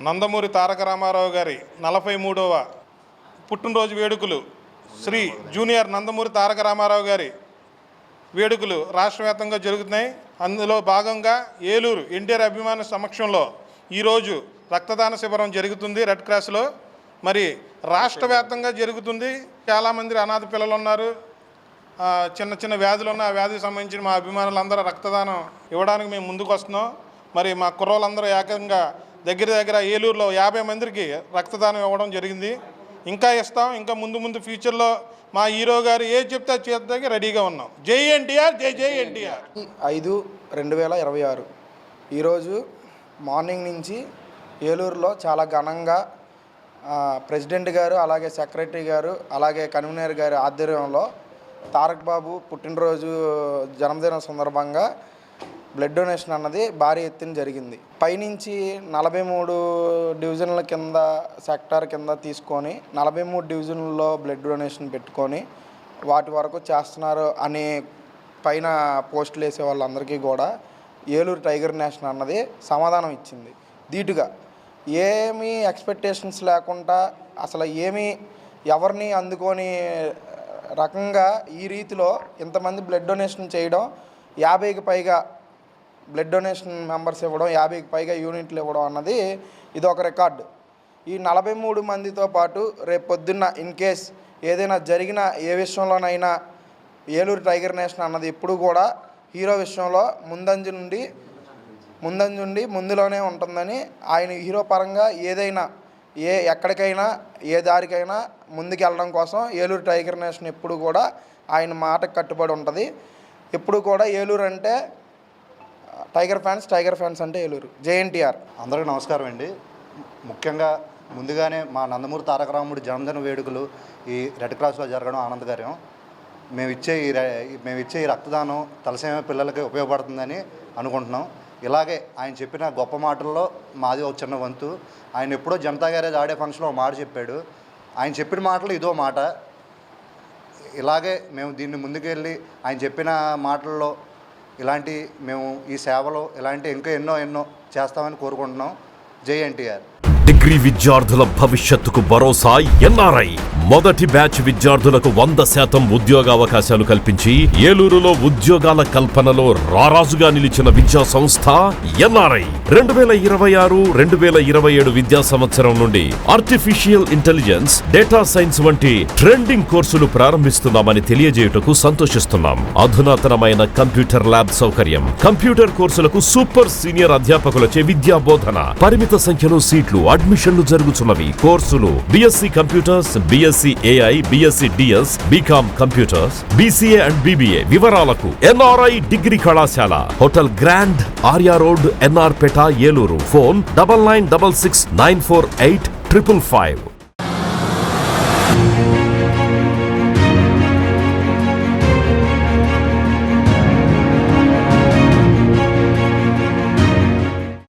నందమూరి తారక రామారావు గారి 43వ పుట్టినరోజు వేడుకలు శ్రీ జూనియర్ నందమూరి తారక రామారావు గారి వేడుకలు రాష్ట్ర వ్యాప్తంగా జరుగుతున్నాయి. అందులో భాగంగా ఏలూరు ఎన్టీఆర్ అభిమాన సమక్షంలో ఈరోజు రక్తదాన శిబిరం జరుగుతుంది. రెడ్ క్రాస్లో మరి రాష్ట్ర వ్యాప్తంగా జరుగుతుంది. చాలామంది అనాథ పిల్లలు ఉన్నారు, చిన్న చిన్న వ్యాధులు ఉన్న ఆ వ్యాధికి సంబంధించిన మా అభిమానులందరూ రక్తదానం ఇవ్వడానికి మేము ముందుకు వస్తున్నాం. మరి మా కుర్రోళ్ళందరూ ఏకంగా దగ్గర ఏలూరులో 50 మందికి రక్తదానం ఇవ్వడం జరిగింది. ఇంకా ఇస్తాం. ఇంకా ముందు ఫ్యూచర్లో మా హీరో గారు ఏది చెప్తే చేద్దానికి రెడీగా ఉన్నాం. జై ఎన్టీఆర్, జై జై ఎన్టీఆర్. 5/2026 ఈరోజు మార్నింగ్ నుంచి ఏలూరులో చాలా ఘనంగా ప్రెసిడెంట్ గారు, అలాగే సెక్రటరీ గారు, అలాగే కన్వీనర్ గారి ఆధ్వర్యంలో తారక్ బాబు పుట్టినరోజు జన్మదినం సందర్భంగా బ్లడ్ డొనేషన్ అన్నది భారీ ఎత్తున జరిగింది. పైనుంచి 43 డివిజన్ల కింద సెక్టార్ కింద తీసుకొని 43 డివిజన్లలో బ్లడ్ డొనేషన్ పెట్టుకొని వాటి వరకు చేస్తున్నారు అనే పైన పోస్టులు వేసే వాళ్ళందరికీ కూడా ఏలూరు టైగర్ నేషన్ అన్నది సమాధానం ఇచ్చింది. ధీటుగా ఏమీ ఎక్స్పెక్టేషన్స్ లేకుండా అసలు ఎవరిని అందుకొని రకంగా ఈ రీతిలో ఇంతమంది బ్లడ్ డొనేషన్ చేయడం, 50కి పైగా బ్లడ్ డొనేషన్ మెంబర్స్ ఇవ్వడం, 50కి పైగా యూనిట్లు ఇవ్వడం అన్నది ఇది ఒక రికార్డు. ఈ 43 మందితో పాటు రేపు పొద్దున్న ఇన్ కేస్ ఏదైనా జరిగిన ఏ విషయంలోనైనా ఏలూరు టైగర్ నేషన్ అన్నది ఎప్పుడు కూడా హీరో విషయంలో ముందులోనే ఉంటుందని ఆయన హీరో పరంగా ఏదైనా ఎక్కడికైనా ఏ దారికైనా ముందుకు వెళ్ళడం కోసం ఏలూరు టైగర్ నేషన్ ఎప్పుడు కూడా ఆయన మాటకు కట్టుబడి ఉంటుంది. ఎప్పుడు కూడా ఏలూరు అంటే టైగర్ ఫ్యాన్స్ అంటే ఏలూరు. జై ఎన్టీఆర్. అందరికీ నమస్కారం అండి. ముఖ్యంగా ముందుగానే మా నందమూరి తారక రాముడి జన్మదిన వేడుకలు ఈ రెడ్ క్రాస్లో జరగడం ఆనందకరం. మేము ఇచ్చే ఈ రక్తదానం తలసేమ పిల్లలకి ఉపయోగపడుతుందని అనుకుంటున్నాం. ఇలాగే ఆయన చెప్పిన గొప్ప మాటల్లో మాది ఒక చిన్న వంతు. ఆయన ఎప్పుడో జనతా గ్యారేజ్ ఆడే ఫంక్షన్లో ఒక మాట చెప్పాడు. ఆయన చెప్పిన మాటలు ఇదో మాట. ఇలాగే మేము దీన్ని ముందుకెళ్ళి ఆయన చెప్పిన మాటల్లో ఇలాంటి మేము ఈ సేవలో ఇలాంటి ఇంకా ఎన్నో చేస్తామని కోరుకుంటున్నాం. జై ఎన్టీఆర్. డిగ్రీ విద్యార్థుల భవిష్యత్తుకు భరోసా ఎన్ఆర్ఐ. మొదటి బ్యాచ్ విద్యార్థులకు 100% ఉద్యోగావకాశాలు కల్పించి ఏలూరులో ఉద్యోగాల కల్పనలో రారాజుగా నిలిచిన విద్యా సంస్థ ఎన్ఆర్ఐ. 2026-2027 విద్యా సంవత్సరం నుండి ఆర్టిఫిషియల్ ఇంటెలిజెన్స్, డేటా సైన్స్ వంటి ట్రెండింగ్ కోర్సులు ప్రారంభిస్తున్నామని తెలియజేయుటకు సంతోషిస్తున్నాం. అధునాతనమైన కంప్యూటర్ ల్యాబ్ సౌకర్యం, కంప్యూటర్ కోర్సులకు సూపర్ సీనియర్ అధ్యాపకులచే విద్యా బోధన, పరిమిత సంఖ్యలో సీట్లు, అడ్మిషన్లు జరుగుతున్నవి. కోర్సులు BSc computers, BSc AI, BSc DS, BCom computers, BCA and BBA. వివరాలకు ఎన్ఆర్ఐ డిగ్రీ కళాశాల, hotel grand, Arya road, N R Peta, Eluru. Phone 9966948555.